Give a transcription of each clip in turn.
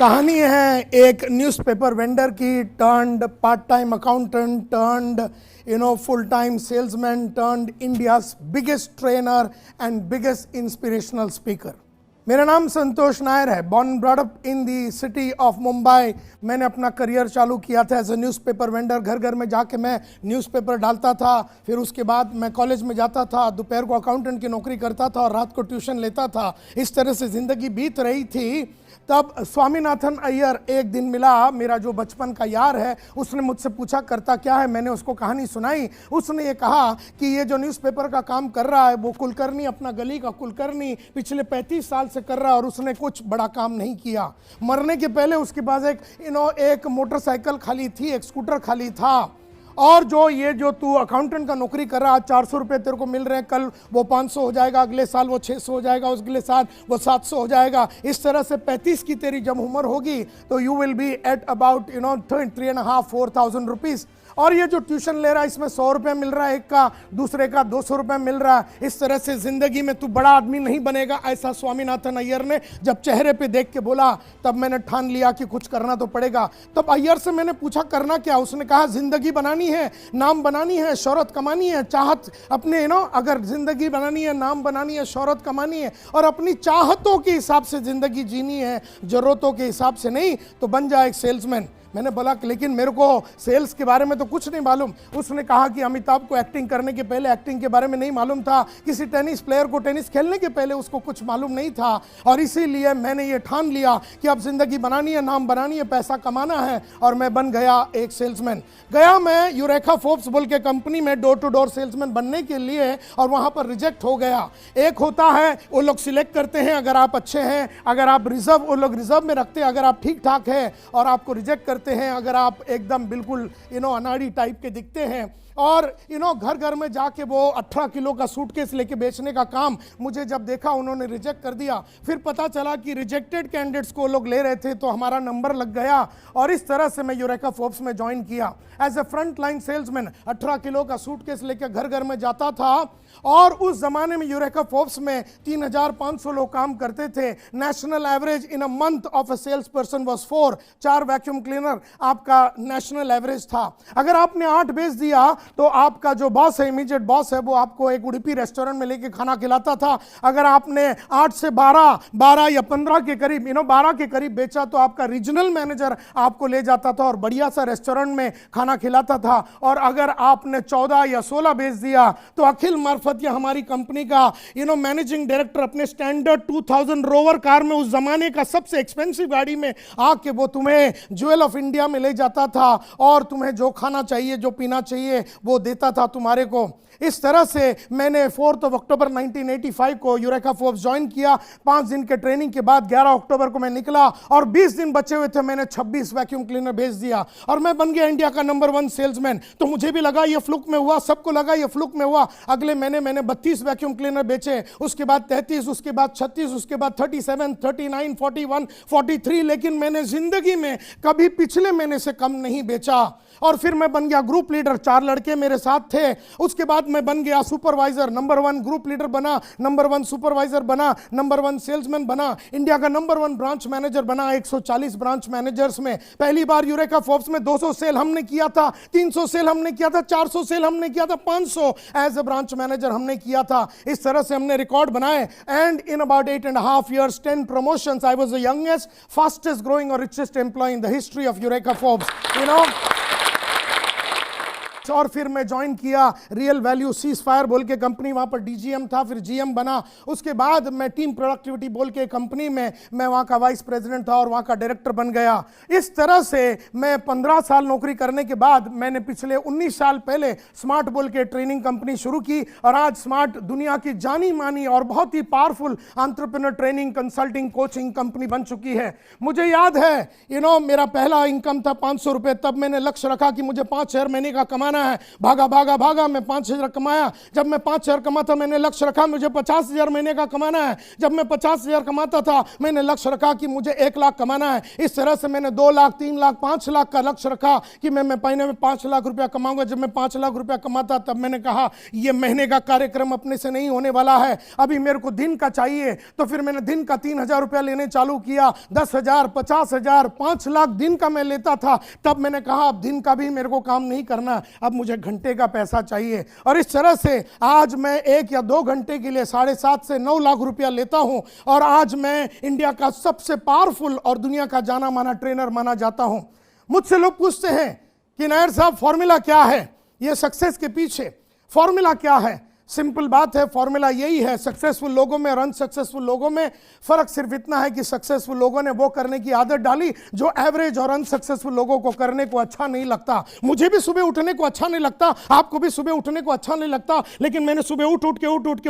कहानी है एक न्यूज़पेपर वेंडर की, turned part time accountant, turned full time salesman, turned India's biggest trainer and biggest inspirational speaker. मेरा नाम संतोष नायर है। Born brought up in the city of Mumbai. मैंने अपना करियर चालू किया था एज ए न्यूज़पेपर वेंडर। घर घर में जाके मैं न्यूज़पेपर डालता था। फिर उसके बाद मैं कॉलेज में जाता था, दोपहर को अकाउंटेंट की नौकरी करता था और रात को ट्यूशन लेता था। इस तरह से ज़िंदगी बीत रही थी। तब स्वामीनाथन अय्यर एक दिन मिला, मेरा जो बचपन का यार है। उसने मुझसे पूछा करता क्या है, मैंने उसको कहानी सुनाई। उसने ये कहा कि ये जो न्यूज़पेपर का काम कर रहा है वो कुलकर्णी, अपना गली का कुलकर्णी पिछले 35 साल से कर रहा है और उसने कुछ बड़ा काम नहीं किया। मरने के पहले उसके पास एक मोटरसाइकिल खाली थी, एक स्कूटर खाली था। और ये जो तू अकाउंटेंट का नौकरी कर रहा है, 400 रुपये तेरे को मिल रहे हैं, कल वो 500 हो जाएगा, अगले साल वो 600 हो जाएगा, अगले साल वो 700 हो जाएगा। इस तरह से 35 की तेरी जब उम्र होगी तो you will be at about 3,500-4,000 rupees. और ये जो ट्यूशन ले रहा है इसमें 100 रुपये मिल रहा है एक का, दूसरे का 200 रुपये मिल रहा है। इस तरह से जिंदगी में तू बड़ा आदमी नहीं बनेगा, ऐसा स्वामीनाथन अय्यर ने जब चेहरे पे देख के बोला, तब मैंने ठान लिया कि कुछ करना तो पड़ेगा। तब अय्यर से मैंने पूछा करना क्या। उसने कहा जिंदगी बनानी है, नाम बनानी है, शोहरत कमानी है, चाहत अपने अगर जिंदगी बनानी है, नाम बनानी है, शोहरत कमानी है और अपनी चाहतों के हिसाब से जिंदगी जीनी है, जरूरतों के हिसाब से नहीं, तो बन जाए एक सेल्समैन। मैंने बोला लेकिन मेरे को सेल्स के बारे में तो कुछ नहीं मालूम। उसने कहा कि अमिताभ को एक्टिंग करने के पहले एक्टिंग के बारे में नहीं मालूम था, किसी टेनिस प्लेयर को टेनिस खेलने के पहले उसको कुछ मालूम नहीं था। और इसीलिए मैंने ये ठान लिया कि अब जिंदगी बनानी है, नाम बनानी है, पैसा कमाना है, और मैं बन गया एक सेल्समैन। गया मैं यूरेका फोर्ब्स बोल के कंपनी में डोर टू डोर सेल्समैन बनने के लिए, और वहाँ पर रिजेक्ट हो गया। एक होता है वो लोग सिलेक्ट करते हैं, अगर आप अच्छे हैं, अगर आप रिजर्व, वो लोग रिजर्व में रखते हैं, अगर आप ठीक ठाक हैं, और आपको रिजेक्ट करते हैं अगर आप एकदम बिल्कुल अनाड़ी टाइप के दिखते हैं। और घर घर में जाके वो 18 किलो का सूटकेस लेके बेचने का काम मुझे जब देखा, उन्होंने रिजेक्ट कर दिया। फिर पता चला कि रिजेक्टेड कैंडिडेट्स को लोग ले रहे थे, तो हमारा नंबर लग गया और इस तरह से मैं यूरेका फोर्ब्स में ज्वाइन किया as a front line salesman. 18 kilo का सूटकेस लेके घर घर में जाता था। और उस जमाने में यूरेका फोर्ब्स में 3,500 लोग काम करते थे। National average in a month of a sales person was 4। 4 vacuum cleaner आपका नेशनल एवरेज था। अगर आपने 8 बेच दिया तो आपका जो बॉस है, इमीडिएट बॉस है, वो आपको एक उडुपी रेस्टोरेंट में लेके खाना खिलाता था। अगर आपने 8 से 12 या 15 के करीब 12 के करीब बेचा तो आपका रीजनल मैनेजर आपको ले जाता था और बढ़िया सा रेस्टोरेंट में खाना खिलाता था। और अगर आपने 14 या 16 बेच दिया तो अखिल मार्फत या हमारी कंपनी का मैनेजिंग डायरेक्टर अपने स्टैंडर्ड 2000 रोवर कार में, उस जमाने का सबसे एक्सपेंसिव गाड़ी में आके वो तुम्हें ज्वेल ऑफ इंडिया में ले जाता था और तुम्हें जो खाना चाहिए, जो पीना चाहिए वो देता था तुम्हारे को। इस तरह से मैंने 4 अक्टूबर 1985 को यूरेका फोर्ब्स ज्वाइन किया। 5 दिन के ट्रेनिंग के बाद 11 अक्टूबर को मैं निकला और 20 दिन बचे हुए थे, मैंने 26 वैक्यूम क्लीनर भेज दिया और मैं बन गया इंडिया का नंबर 1 सेल्समैन। तो मुझे भी लगा ये फ्लुक में हुआ, सबको लगा ये फ्लुक में हुआ। अगले महीने मैंने 32 वैक्यूम क्लीनर बेचे, उसके बाद 33, उसके बाद 36, उसके बाद 37, 39, 41, 43। लेकिन मैंने जिंदगी में कभी पिछले महीने से कम नहीं बेचा। और फिर मैं बन गया ग्रुप लीडर, 4 लड़के मेरे साथ थे। उसके बाद मैं बन गया सुपरवाइजर, नंबर 1 ग्रुप लीडर बना, नंबर 1 सुपरवाइजर बना, नंबर 1 सेल्समैन बना, इंडिया का नंबर 1 ब्रांच मैनेजर बना। 140 ब्रांच मैनेजर्स में पहली बार यूरेका फोर्ब्स में 200 सेल हमने किया था, 300 सेल हमने किया था, 400 सेल हमने किया था, 500 एज ए ब्रांच मैनेजर हमने किया था। इस तरह से हमने रिकॉर्ड बनाए and in about 8.5 years 10 promotions। I was the youngest, fastest growing और richest employee in the history of eureka Forbes. और फिर मैं ज्वाइन किया रियल वैल्यू सीजफायर बोल के कंपनी, वहाँ पर डीजीएम था, फिर जीएम बना। उसके बाद मैं टीम प्रोडक्टिविटी बोल के कंपनी में मैं वहाँ का वाइस प्रेसिडेंट था और वहाँ का डायरेक्टर बन गया। इस तरह से मैं 15 साल नौकरी करने के बाद मैंने पिछले 19 साल पहले स्मार्ट बोल के ट्रेनिंग कंपनी शुरू की और आज स्मार्ट दुनिया की जानी मानी और बहुत ही powerful entrepreneur training, consulting, coaching company बन चुकी है। मुझे याद है मेरा पहला इनकम था 500 रुपये। तब मैंने लक्ष्य रखा कि मुझे 5,000 महीने का कमाना कमाना है। भागा भागा भागा, मैं 5,000 कमाया। जब मैं 5,000 कमाता मैंने लक्ष्य रखा मुझे 50,000 महीने का कमाना है। जब मैं 50,000 कमाता था मैंने लक्ष्य रखा कि मुझे 1 लाख कमाना है। इस तरह से मैंने 2 लाख, 3 लाख, 5 लाख का लक्ष्य रखा कि मैं महीने में 5 लाख रुपया कमाऊंगा। जब मैं 5 लाख रुपया कमाता तब मैंने कहा यह महीने का कार्यक्रम अपने से नहीं होने वाला है, अभी मेरे को दिन का चाहिए। तो फिर मैंने दिन का 3,000 रुपया लेने चालू किया। 10,000, 50,000, 5 लाख दिन का मैं लेता था। तब मैंने कहा अब दिन का भी मेरे को काम नहीं करना, अब मुझे घंटे का पैसा चाहिए। और इस तरह से आज मैं 1 या 2 घंटे के लिए 7.5 से 9 लाख रुपया लेता हूं और आज मैं इंडिया का सबसे पावरफुल और दुनिया का जाना माना ट्रेनर माना जाता हूं। मुझसे लोग पूछते हैं कि नायर साहब फॉर्मूला क्या है, ये सक्सेस के पीछे फॉर्मूला क्या है? सिंपल बात है, फॉर्मूला यही है। सक्सेसफुल लोगों में और अनसक्सेसफुल लोगों में फर्क सिर्फ इतना है कि सक्सेसफुल लोगों ने वो करने की आदत डाली जो एवरेज और अनसक्सेसफुल लोगों को करने को अच्छा नहीं लगता। मुझे भी सुबह उठने को अच्छा नहीं लगता, आपको भी सुबह उठने को अच्छा नहीं लगता, लेकिन मैंने सुबह उठ के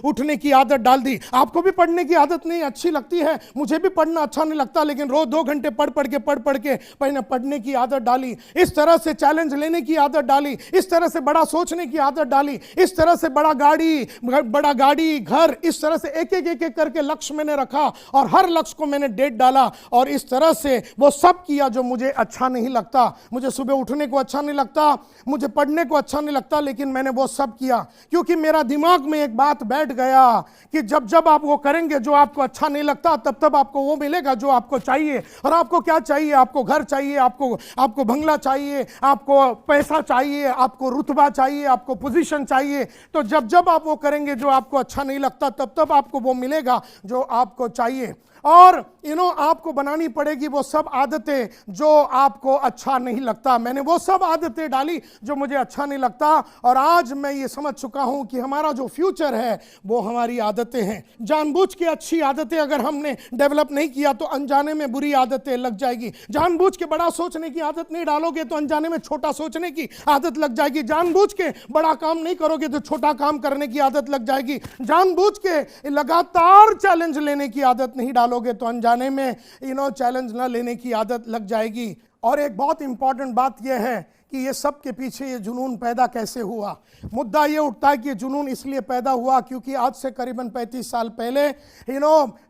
उठने की आदत डाल दी। आपको भी पढ़ने की आदत नहीं अच्छी लगती है, मुझे भी पढ़ना अच्छा नहीं लगता, लेकिन रोज 2 घंटे पढ़ के मैंने पढ़ने की आदत डाली। इस तरह से चैलेंज लेने की आदत डाली, इस तरह से बड़ा सोचने की आदत डाली, इस तरह से बड़ा गाड़ी घर, इस तरह से एक एक करके लक्ष्य मैंने रखा और हर लक्ष्य को मैंने डेट डाला और इस तरह से वो सब किया जो मुझे अच्छा नहीं लगता। मुझे सुबह उठने को अच्छा नहीं लगता, मुझे पढ़ने को अच्छा नहीं लगता, लेकिन मैंने वो सब किया क्योंकि मेरा दिमाग में एक बात बैठ गया कि जब जब आप वो करेंगे जो आपको अच्छा नहीं लगता तब तब आपको वो मिलेगा जो आपको चाहिए। और आपको क्या चाहिए? आपको घर चाहिए, आपको बंगला चाहिए, आपको पैसा चाहिए, आपको रुतबा चाहिए, आपको पोजीशन चाहिए। तो जब जब आप वो करेंगे जो आपको अच्छा नहीं लगता तब तब आपको वो मिलेगा जो आपको चाहिए। और आपको बनानी पड़ेगी वो सब आदतें जो आपको अच्छा नहीं लगता। मैंने वो सब आदतें डाली जो मुझे अच्छा नहीं लगता और आज मैं ये समझ चुका हूं कि हमारा जो फ्यूचर है वो हमारी आदतें हैं। जानबूझ के अच्छी आदतें अगर हमने डेवलप नहीं किया तो अनजाने में बुरी आदतें लग जाएगी। जानबूझ के बड़ा सोचने की आदत नहीं डालोगे तो अनजाने में छोटा सोचने की आदत लग जाएगी। जानबूझ के बड़ा काम नहीं करोगे तो छोटा काम करने की आदत लग जाएगी। जानबूझ के लगातार चैलेंज लेने की आदत नहीं डालोगे तो अनजाने में चैलेंज ना लेने की आदत लग जाएगी। और एक बहुत इंपॉर्टेंट बात यह है कि ये सब के पीछे ये जुनून पैदा कैसे हुआ। मुद्दा ये उठता है कि ये जुनून इसलिए पैदा हुआ क्योंकि आज से करीबन 35 साल पहले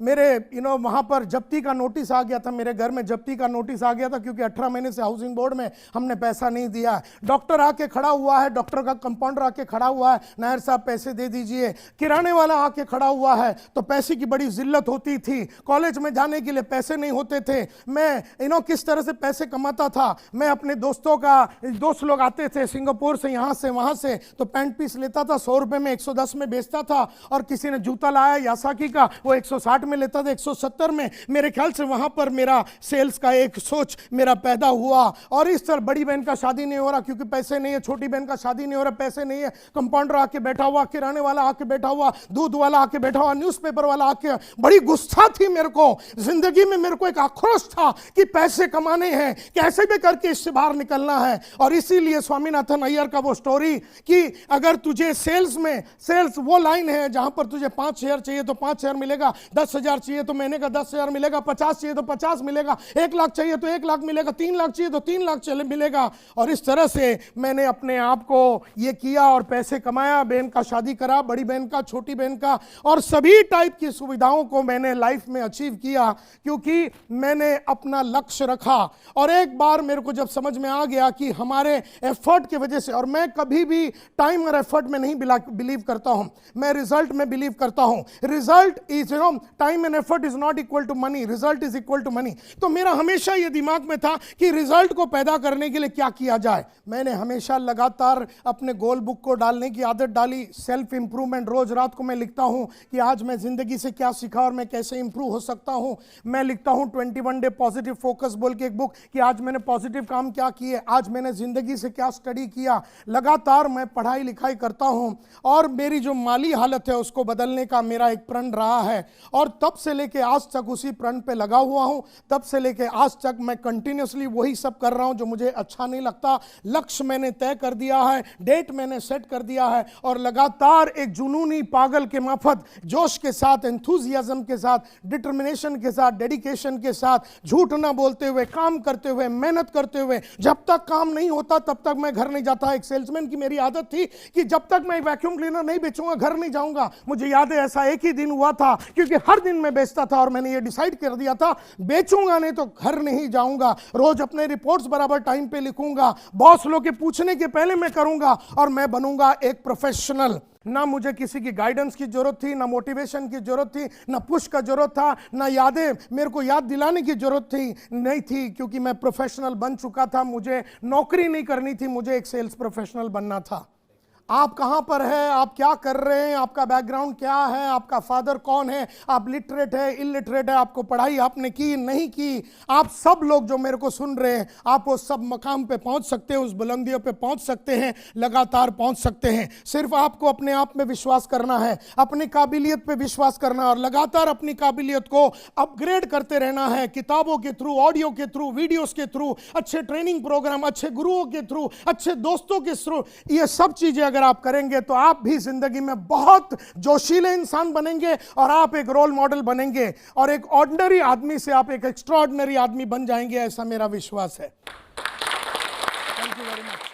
मेरे वहाँ पर जब्ती का नोटिस आ गया था। मेरे घर में जब्ती का नोटिस आ गया था क्योंकि 18 महीने से हाउसिंग बोर्ड में हमने पैसा नहीं दिया। डॉक्टर आके खड़ा हुआ है, डॉक्टर का कंपाउंडर आके खड़ा हुआ है, नायर साहब पैसे दे दीजिए। किराने वाला आके खड़ा हुआ है, तो पैसे की बड़ी जिल्लत होती थी। कॉलेज में जाने के लिए पैसे नहीं होते थे। मैं किस तरह से पैसे कमाता था। मैं अपने दोस्त लोग आते थे सिंगापुर से, यहाँ से वहाँ से, तो पैंट पीस लेता था 100 रुपये में, 110 में बेचता था। और किसी ने जूता लाया यासाकी का, वो 160 में लेता था, 170 में। मेरे ख्याल से वहाँ पर मेरा सेल्स का एक सोच मेरा पैदा हुआ। और इस तरह बड़ी बहन का शादी नहीं हो रहा क्योंकि पैसे नहीं है, छोटी बहन का शादी नहीं हो रहा, पैसे नहीं है। कंपाउंडर आके बैठा हुआ, किराने वाला आके बैठा हुआ, दूध वाला आके बैठा हुआ, न्यूज़पेपर वाला आके। बड़ी गुस्सा थी मेरे को जिंदगी में, मेरे को एक आक्रोश था कि पैसे कमाने हैं, कैसे भी करके इससे बाहर निकलना है। और इसीलिए स्वामीनाथन अय्यर का वो स्टोरी कि अगर तुझे सेल्स वो लाइन है जहां पर तुझे 5,000 चाहिए तो 5,000 मिलेगा, 10,000 चाहिए तो महीने का 10,000 मिलेगा, 50 चाहिए तो 50 मिलेगा, 1 लाख चाहिए तो 1 लाख मिलेगा, 3 लाख चाहिए तो 3 लाख मिलेगा। और इस तरह से मैंने अपने आप को ये किया और पैसे कमाया। बहन का शादी करा, बड़ी बहन का, छोटी बहन का, और सभी टाइप की सुविधाओं को मैंने लाइफ में अचीव किया क्योंकि मैंने अपना लक्ष्य रखा। और एक बार मेरे को जब समझ में आ गया कि हमारे एफर्ट की वजह से, और मैं कभी भी टाइम और एफर्ट में नहीं बिलीव करता हूं, मैं रिजल्ट में बिलीव करता हूं। Result is time and effort is not equal to money, result is equal to money. तो मेरा हमेशा ये दिमाग में था कि रिजल्ट को पैदा करने के लिए क्या किया जाए। मैंने हमेशा लगातार अपने गोल बुक को डालने की आदत डाली। सेल्फ इंप्रूवमेंट, रोज रात को मैं लिखता हूं कि आज मैं जिंदगी से क्या सीखा और मैं कैसे इंप्रूव हो सकता हूं। मैं लिखता हूं 21 डे पॉजिटिव फोकस बोल के एक बुक कि आज मैंने पॉजिटिव काम क्या किए, आज मैंने जिंदगी से क्या स्टडी किया। लगातार मैं पढ़ाई लिखाई करता हूं और मेरी जो माली हालत है उसको बदलने का मेरा एक प्रण रहा है और तब से लेके आज तक उसी प्रण पे लगा हुआ हूं। तब से लेके आज तक मैं कंटिन्यूसली वही सब कर रहा हूं जो मुझे अच्छा नहीं लगता। लक्ष्य मैंने तय कर दिया है, डेट मैंने सेट कर दिया है और लगातार एक जुनूनी पागल के माफत जोश के साथ, एंथुजियाज्म के साथ, डिटर्मिनेशन के साथ, डेडिकेशन के साथ, झूठ ना बोलते हुए, काम करते हुए, मेहनत करते हुए, जब तक काम नहीं होता तब तक मैं घर नहीं जाता। एक सेल्समैन की मेरी आदत थी कि जब तक मैं वैक्यूम क्लीनर नहीं बेचूंगा घर नहीं जाऊंगा। मुझे याद है ऐसा एक ही दिन हुआ था, क्योंकि हर दिन मैं बेचता था और मैंने ये डिसाइड कर दिया था बेचूंगा नहीं तो घर नहीं जाऊंगा। रोज अपने रिपोर्ट्स बराबर टाइम पे लिखूंगा, बॉस लोग के पूछने के पहले मैं करूंगा और मैं बनूंगा एक प्रोफेशनल। ना मुझे किसी की गाइडेंस की जरूरत थी, ना मोटिवेशन की जरूरत थी, ना पुश का जरूरत था, ना यादें मेरे को याद दिलाने की जरूरत थी नहीं थी, क्योंकि मैं प्रोफेशनल बन चुका था। मुझे नौकरी नहीं करनी थी, मुझे एक सेल्स प्रोफेशनल बनना था। आप कहां पर है, आप क्या कर रहे हैं, आपका बैकग्राउंड क्या है, आपका फादर कौन है, आप लिटरेट है इलिटरेट है, आपको पढ़ाई आपने की नहीं की, आप सब लोग जो मेरे को सुन रहे हैं, आप वो सब मकाम पे पहुंच सकते हैं, उस बुलंदियों पे पहुंच सकते हैं, लगातार पहुंच सकते हैं। सिर्फ आपको अपने आप में विश्वास करना है, अपनी काबिलियत पे विश्वास करना है और लगातार अपनी काबिलियत को अपग्रेड करते रहना है, किताबों के थ्रू, ऑडियो के थ्रू, वीडियोस के थ्रू, अच्छे ट्रेनिंग प्रोग्राम, अच्छे गुरुओं के थ्रू, अच्छे दोस्तों के थ्रू। ये सब चीजें अगर आप करेंगे तो आप भी जिंदगी में बहुत जोशीले इंसान बनेंगे और आप एक रोल मॉडल बनेंगे और एक ऑर्डिनरी आदमी से आप एक एक्स्ट्राऑर्डिनरी आदमी बन जाएंगे, ऐसा मेरा विश्वास है। Thank you very much.